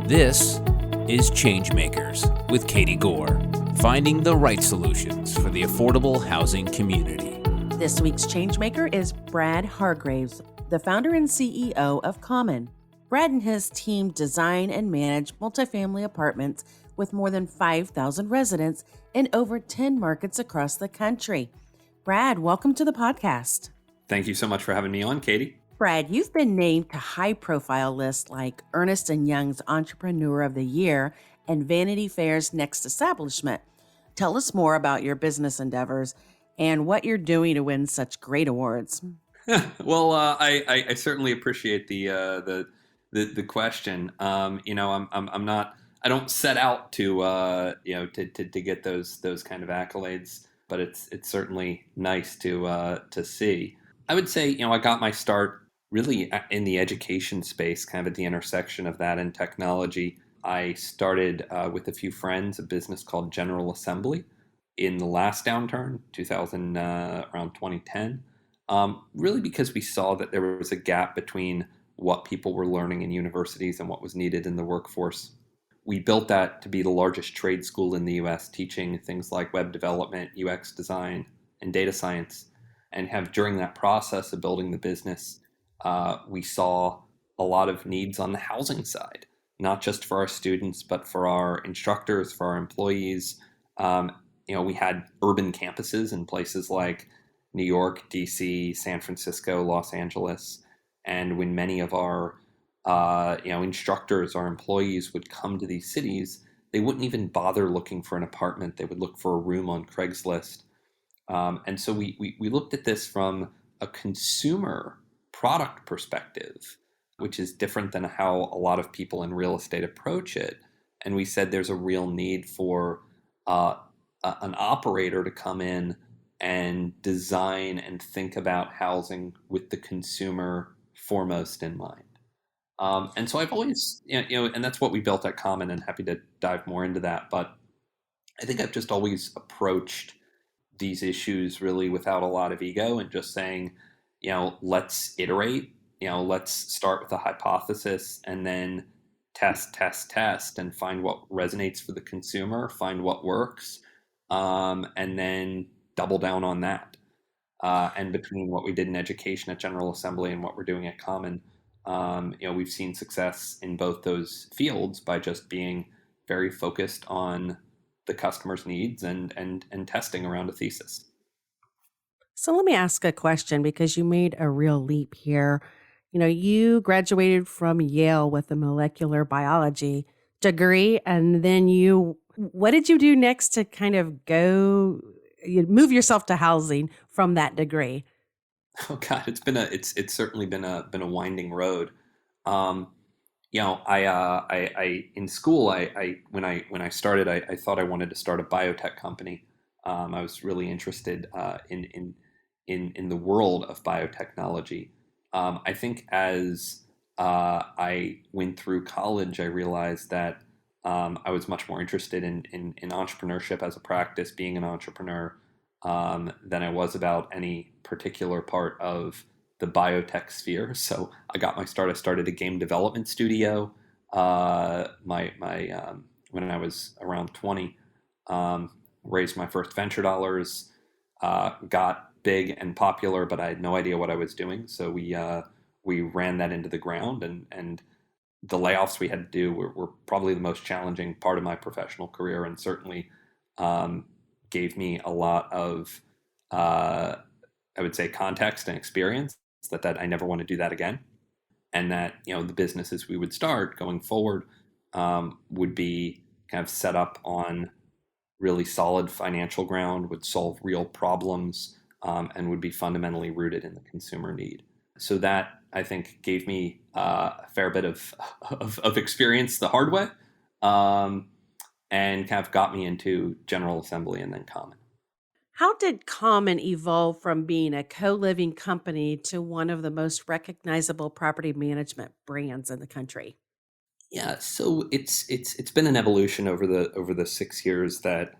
This is ChangeMakers with Katie Gore, finding the right solutions for the affordable housing community. This week's ChangeMaker is Brad Hargreaves, the founder and CEO of Common. Brad and his team design and manage multifamily apartments with more than 5,000 residents in over 10 markets across the country. Brad, welcome to the podcast. Thank you so much for having me on, Katie. Brad, you've been named to high-profile lists like Ernst & Young's Entrepreneur of the Year and Vanity Fair's Next Establishment. Tell us more about your business endeavors and what you're doing to win such great awards. Well, I certainly appreciate the question. I'm not. I don't set out to get those kind of accolades, but it's certainly nice to see. I would say, I got my start really in the education space, kind of at the intersection of that and technology. I started with a few friends, a business called General Assembly in the last downturn, around 2010, really because we saw that there was a gap between what people were learning in universities and what was needed in the workforce. We built that to be the largest trade school in the U.S., teaching things like web development, UX design, and data science. And have during that process of building the business, we saw a lot of needs on the housing side, not just for our students, but for our instructors, for our employees. We had urban campuses in places like New York, DC, San Francisco, Los Angeles. And when many of our instructors, our employees would come to these cities, they wouldn't even bother looking for an apartment. They would look for a room on Craigslist. And so we looked at this from a consumer product perspective, which is different than how a lot of people in real estate approach it. And we said there's a real need for an operator to come in and design and think about housing with the consumer foremost in mind. And so I've always, and that's what we built at Common, and happy to dive more into that. But I think I've just always approached these issues really without a lot of ego and just saying, let's iterate, let's start with a hypothesis and then test and find what resonates for the consumer, find what works, and then double down on that. And between what we did in education at General Assembly and what we're doing at Common, we've seen success in both those fields by just being very focused on the customer's needs and testing around a thesis. So let me ask a question, because you made a real leap here. You graduated from Yale with a molecular biology degree, and then what did you do next to kind of move yourself to housing from that degree? Oh God, it's certainly been a winding road. In school, when I started, I thought I wanted to start a biotech company. I was really interested in the world of biotechnology. I think as I went through college, I realized that I was much more interested in entrepreneurship as a practice, being an entrepreneur, than I was about any particular part of the biotech sphere. So I got my start. I started a game development studio. When I was around 20, raised my first venture dollars, got big and popular, but I had no idea what I was doing. So we ran that into the ground, and the layoffs we had to do were probably the most challenging part of my professional career, and certainly gave me a lot of, I would say, context and experience that I never want to do that again. And that, the businesses we would start going forward would be kind of set up on really solid financial ground, would solve real problems, and would be fundamentally rooted in the consumer need. So that, I think, gave me a fair bit of experience the hard way, and kind of got me into General Assembly and then Common. How did Common evolve from being a co-living company to one of the most recognizable property management brands in the country? Yeah, so it's been an evolution over the 6 years that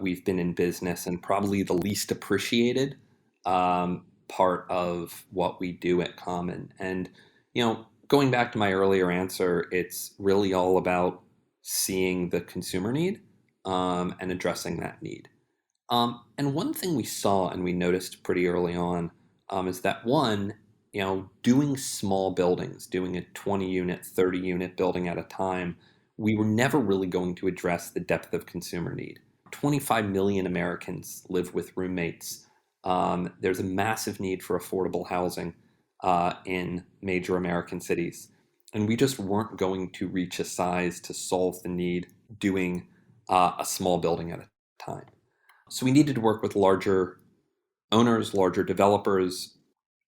we've been in business, and probably the least appreciated part of what we do at Common. And going back to my earlier answer, it's really all about seeing the consumer need and addressing that need. And one thing we saw and we noticed pretty early on is that one, doing small buildings, doing a 20 unit, 30 unit building at a time, we were never really going to address the depth of consumer need. 25 million Americans live with roommates. There's a massive need for affordable housing in major American cities. And we just weren't going to reach a size to solve the need doing a small building at a time. So we needed to work with larger owners, larger developers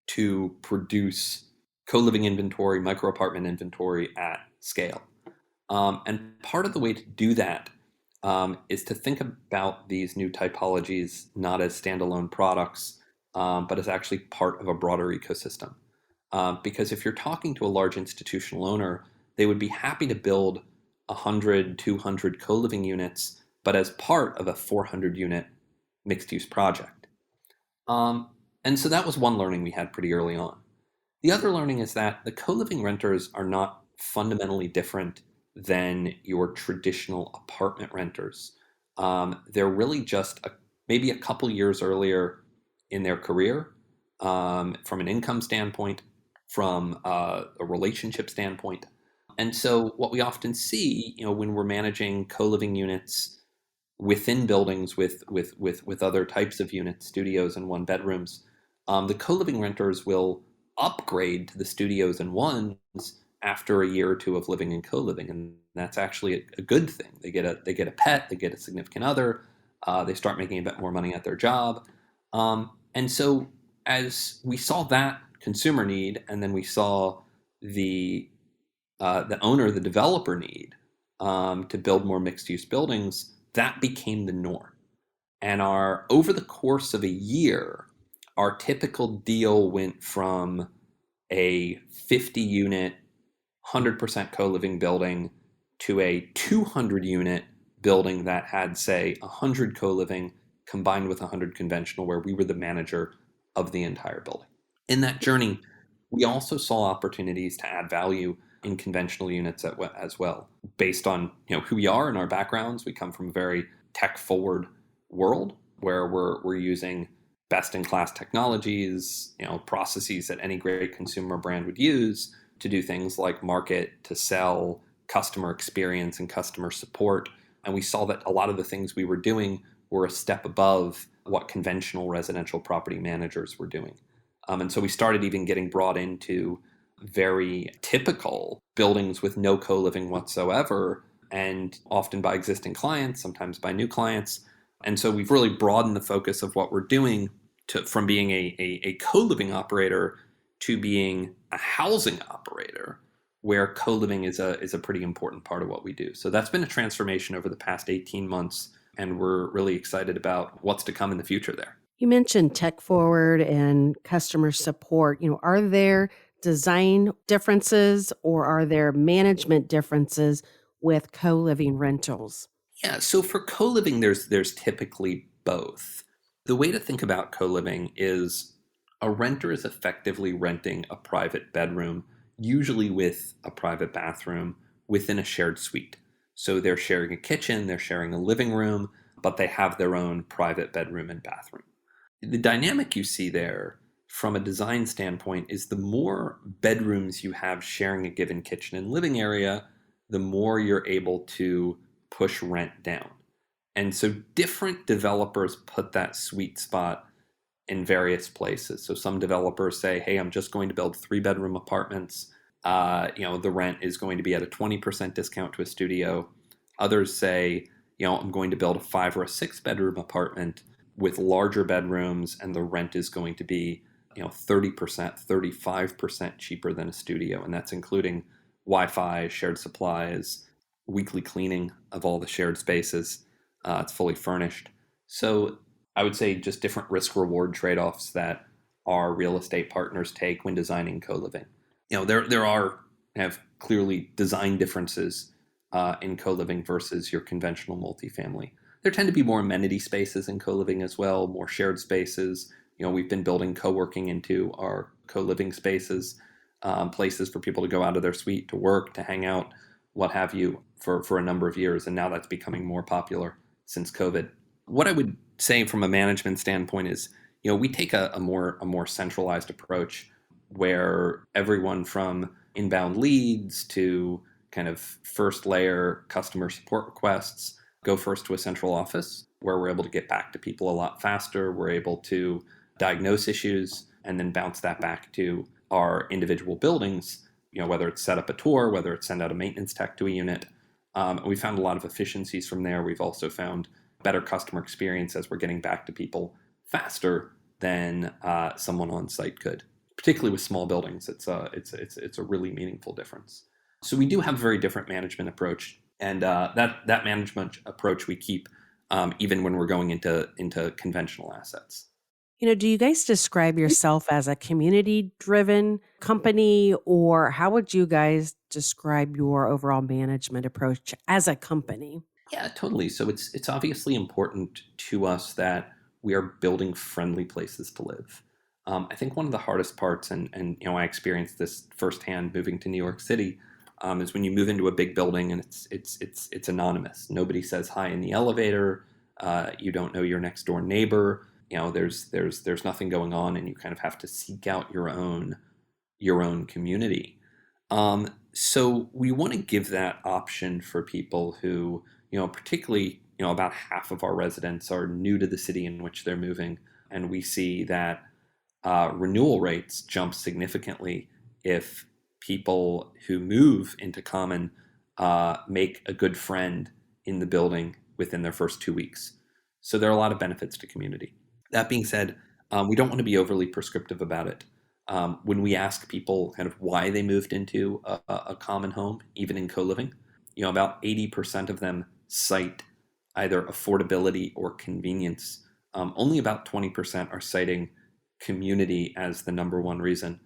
to produce co-living inventory, micro apartment inventory at scale. And part of the way to do that is to think about these new typologies not as standalone products, but as actually part of a broader ecosystem. Because if you're talking to a large institutional owner, they would be happy to build 100, 200 co-living units, but as part of a 400 unit mixed use project. And so that was one learning we had pretty early on. The other learning is that the co-living renters are not fundamentally different than your traditional apartment renters. They're really just maybe a couple years earlier in their career from an income standpoint, from a relationship standpoint. And so what we often see, when we're managing co-living units within buildings with other types of units, studios and one bedrooms, the co-living renters will upgrade to the studios and ones after a year or two of living in co-living, and that's actually a good thing. They get a pet, they get a significant other, they start making a bit more money at their job, and so as we saw that consumer need, and then we saw the owner, the developer need to build more mixed-use buildings, that became the norm. And over the course of a year, our typical deal went from a 50-unit, 100% co-living building to a 200-unit building that had, say, 100 co-living combined with 100 conventional, where we were the manager of the entire building. In that journey, we also saw opportunities to add value in conventional units as well, based on who we are and our backgrounds. We come from a very tech-forward world where we're using best-in-class technologies, processes that any great consumer brand would use to do things like market, to sell, customer experience, and customer support. And we saw that a lot of the things we were doing were a step above what conventional residential property managers were doing. And so we started even getting brought into very typical buildings with no co-living whatsoever, and often by existing clients, sometimes by new clients. And so we've really broadened the focus of what we're doing from being a co-living operator to being a housing operator, where co-living is a pretty important part of what we do. So that's been a transformation over the past 18 months, and we're really excited about what's to come in the future there. You mentioned tech forward and customer support. Are there design differences or are there management differences with co-living rentals? Yeah, so for co-living, there's typically both. The way to think about co-living is a renter is effectively renting a private bedroom, usually with a private bathroom within a shared suite. So they're sharing a kitchen, they're sharing a living room, but they have their own private bedroom and bathroom. The dynamic you see there from a design standpoint is the more bedrooms you have sharing a given kitchen and living area, the more you're able to push rent down. And so different developers put that sweet spot in various places. So some developers say, hey, I'm just going to build 3-bedroom apartments. The rent is going to be at a 20% discount to a studio. Others say, I'm going to build a 5 or a 6-bedroom apartment with larger bedrooms, and the rent is going to be 30%, 35% cheaper than a studio. And that's including Wi-Fi, shared supplies, weekly cleaning of all the shared spaces. It's fully furnished. So I would say just different risk-reward trade-offs that our real estate partners take when designing co-living. There have clearly design differences in co-living versus your conventional multifamily. There tend to be more amenity spaces in co-living as well, more shared spaces. We've been building co-working into our co-living spaces. places for people to go out of their suite to work, to hang out, what have you, for a number of years. And now that's becoming more popular since COVID. What I would say from a management standpoint is, we take a more centralized approach where everyone from inbound leads to kind of first layer customer support requests go first to a central office where we're able to get back to people a lot faster. We're able to diagnose issues and then bounce that back to our individual buildings, whether it's set up a tour, whether it's send out a maintenance tech to a unit. We found a lot of efficiencies from there. We've also found better customer experience as we're getting back to people faster than someone on site could. Particularly with small buildings, it's a really meaningful difference. So we do have a very different management approach, and that management approach we keep even when we're going into conventional assets. Do you guys describe yourself as a community-driven company, or how would you guys describe your overall management approach as a company? Yeah, totally. So it's obviously important to us that we are building friendly places to live. I think one of the hardest parts, and I experienced this firsthand moving to New York City, is when you move into a big building and it's anonymous. Nobody says hi in the elevator. You don't know your next door neighbor. There's nothing going on, and you kind of have to seek out your own community. So we want to give that option for people who, particularly, about half of our residents are new to the city in which they're moving, and we see that renewal rates jump significantly if people who move into Common make a good friend in the building within their first 2 weeks. So there are a lot of benefits to community. That being said, we don't want to be overly prescriptive about it. When we ask people kind of why they moved into a common home, even in co-living, about 80% of them cite either affordability or convenience. Only about 20% are citing community as the number one reason.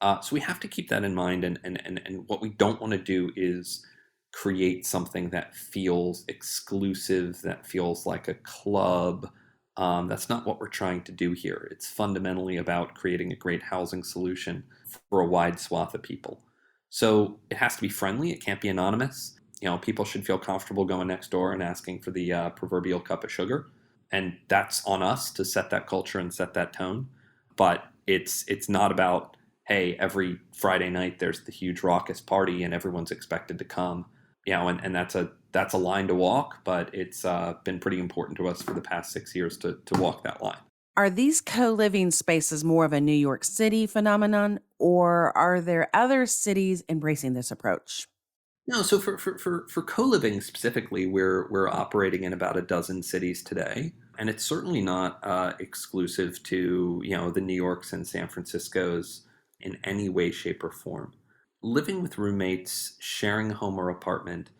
So we have to keep that in mind. And what we don't want to do is create something that feels exclusive, that feels like a club. That's not what we're trying to do here. It's fundamentally about creating a great housing solution for a wide swath of people. So it has to be friendly. It can't be anonymous. People should feel comfortable going next door and asking for the proverbial cup of sugar. And that's on us to set that culture and set that tone. But it's not about, hey, every Friday night there's the huge raucous party and everyone's expected to come. And that's a line to walk, but it's been pretty important to us for the past 6 years to walk that line. Are these co-living spaces more of a New York City phenomenon, or are there other cities embracing this approach? No, so for co-living specifically, we're operating in about a dozen cities today, and it's certainly not exclusive to the New Yorks and San Franciscos in any way, shape, or form. Living with roommates, sharing a home or apartment,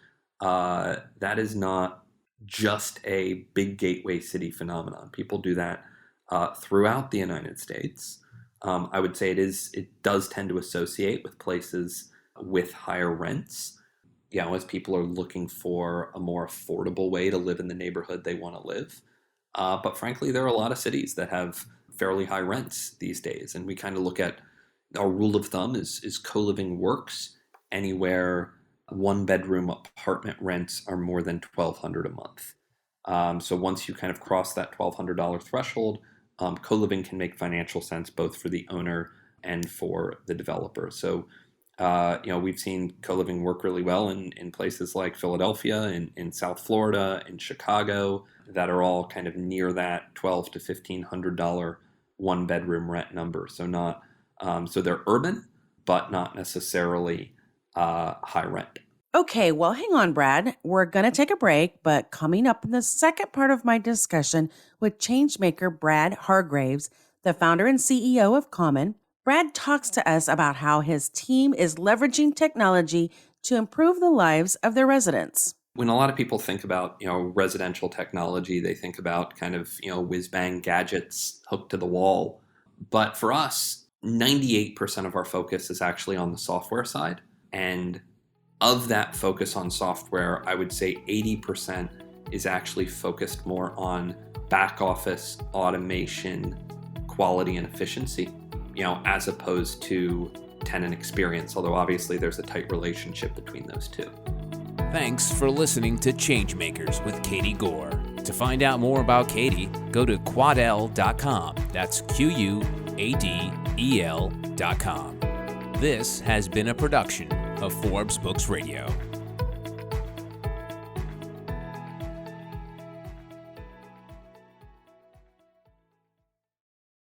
that is not just a big gateway city phenomenon. People do that throughout the United States. I would say it does tend to associate with places with higher rents. As people are looking for a more affordable way to live in the neighborhood they want to live. But frankly, there are a lot of cities that have fairly high rents these days. And we kind of look at our rule of thumb is co-living works anywhere one bedroom apartment rents are more than $1,200 a month. So once you kind of cross that $1,200 threshold, co-living can make financial sense both for the owner and for the developer. So we've seen co-living work really well in places like Philadelphia, in South Florida, in Chicago, that are all kind of near that $1,200 to $1,500 one bedroom rent number. So they're urban, but not necessarily high rent. Okay, well, hang on, Brad. We're going to take a break, but coming up in the second part of my discussion with ChangeMaker Brad Hargreaves, the founder and CEO of Common, Brad talks to us about how his team is leveraging technology to improve the lives of their residents. When a lot of people think about, residential technology, they think about kind of, whiz-bang gadgets hooked to the wall. But for us, 98% of our focus is actually on the software side. And of that focus on software, I would say 80% is actually focused more on back office automation, quality, and efficiency, as opposed to tenant experience, although obviously there's a tight relationship between those two. Thanks for listening to Changemakers with Katie Gore. To find out more about Katie, go to quadel.com. That's QUADEL.com. This has been a production of Forbes Books Radio.